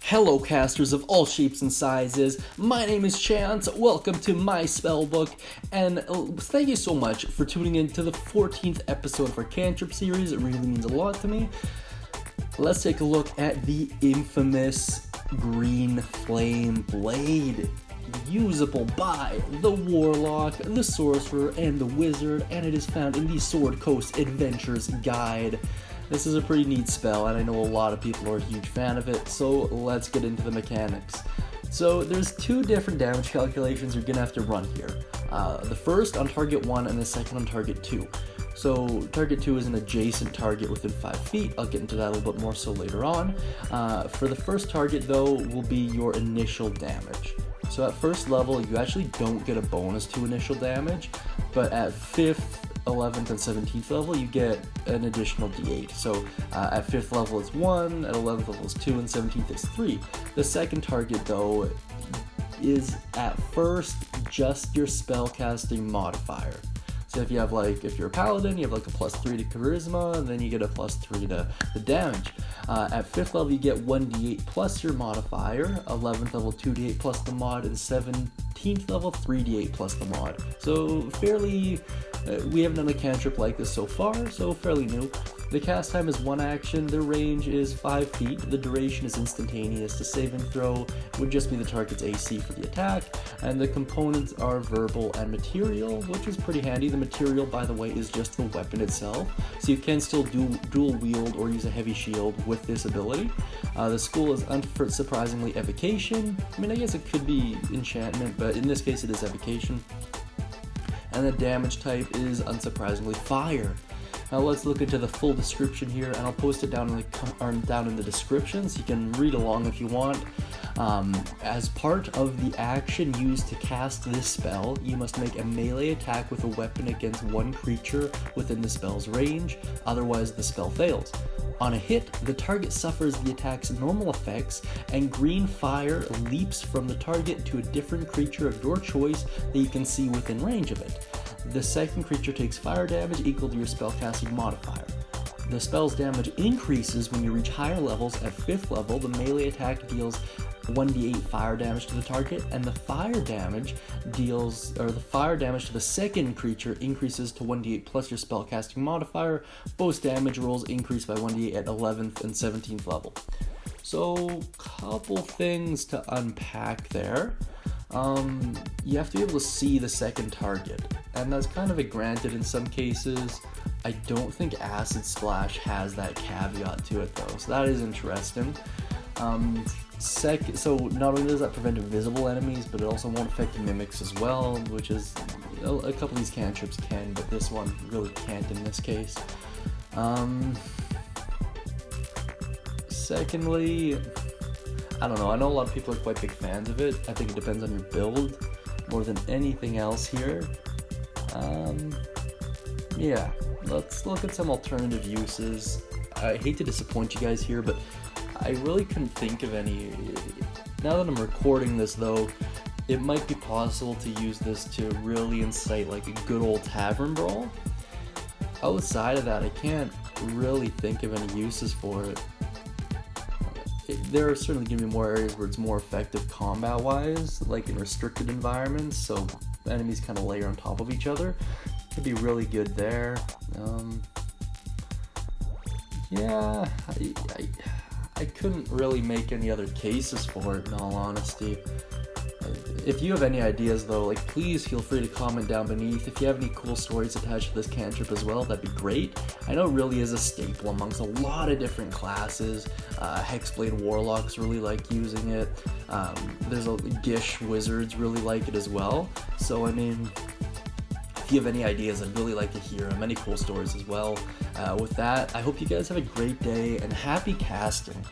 Hello casters of all shapes and sizes, my name is Chance, welcome to my Spellbook, and thank you so much for tuning in to the 14th episode of our Cantrip series. It really means a lot to me. Let's take a look at the infamous Green Flame Blade, usable by the Warlock, the Sorcerer, and the Wizard, and it is found in the Sword Coast Adventures Guide. This is a pretty neat spell, and I know a lot of people are a huge fan of it, so let's get into the mechanics. So there's two different damage calculations you're gonna have to run here. The first on target 1 and the second on target 2. So target 2 is an adjacent target within 5 feet. I'll get into that a little bit more so later on. For the first target though will be your initial damage. So at first level you actually don't get a bonus to initial damage, but at 5th, 11th, and 17th level you get an additional d8. So at 5th level it's 1, at 11th level it's 2, and 17th is 3. The second target though is at first just your spellcasting modifier. So if you have if you're a paladin, you have a +3 to charisma, and then you get a +3 to the damage. At 5th level you get 1d8 plus your modifier, 11th level 2d8 plus the mod, and 17th level 3d8 plus the mod. So fairly, we haven't done a cantrip like this so far, so fairly new. The cast time is 1 action, the range is 5 feet, the duration is instantaneous, the saving throw would just be the target's AC for the attack, and the components are verbal and material, which is pretty handy. The material, by the way, is just the weapon itself, so you can still dual wield or use a heavy shield with this ability. The school is unsurprisingly Evocation. I mean, I guess it could be enchantment, but in this case it is Evocation. And the damage type is unsurprisingly fire. Now let's look into the full description here, and I'll post it down in the description so you can read along if you want. As part of the action used to cast this spell, you must make a melee attack with a weapon against one creature within the spell's range, otherwise the spell fails. On a hit, the target suffers the attack's normal effects, and green fire leaps from the target to a different creature of your choice that you can see within range of it. The second creature takes fire damage equal to your spellcasting modifier. The spell's damage increases when you reach higher levels. At 5th level, the melee attack deals 1d8 fire damage to the target, and the fire damage to the second creature increases to 1d8 plus your spellcasting modifier. Both damage rolls increase by 1d8 at 11th and 17th level. So, couple things to unpack there. You have to be able to see the second target, and that's kind of a granted in some cases. I don't think Acid Splash has that caveat to it though, so that is interesting. So not only does that prevent invisible enemies, but it also won't affect mimics as well, which is, a couple of these cantrips can, but this one really can't in this case. Secondly, I don't know, I know a lot of people are quite big fans of it. I think it depends on your build more than anything else here. Yeah, let's look at some alternative uses. I hate to disappoint you guys here, but I really couldn't think of any. Now that I'm recording this though, it might be possible to use this to really incite a good old tavern brawl. Outside of that, I can't really think of any uses for it. There are certainly going to be more areas where it's more effective combat-wise, like in restricted environments, so enemies kind of layer on top of each other. Could be really good there. Yeah, I couldn't really make any other cases for it, in all honesty. If you have any ideas though, please feel free to comment down beneath. If you have any cool stories attached to this cantrip as well, that'd be great. I know it really is a staple amongst a lot of different classes. Hexblade Warlocks really like using it. There's Gish Wizards really like it as well. So I mean, if you have any ideas, I'd really like to hear them. Any cool stories as well. With that, I hope you guys have a great day and happy casting.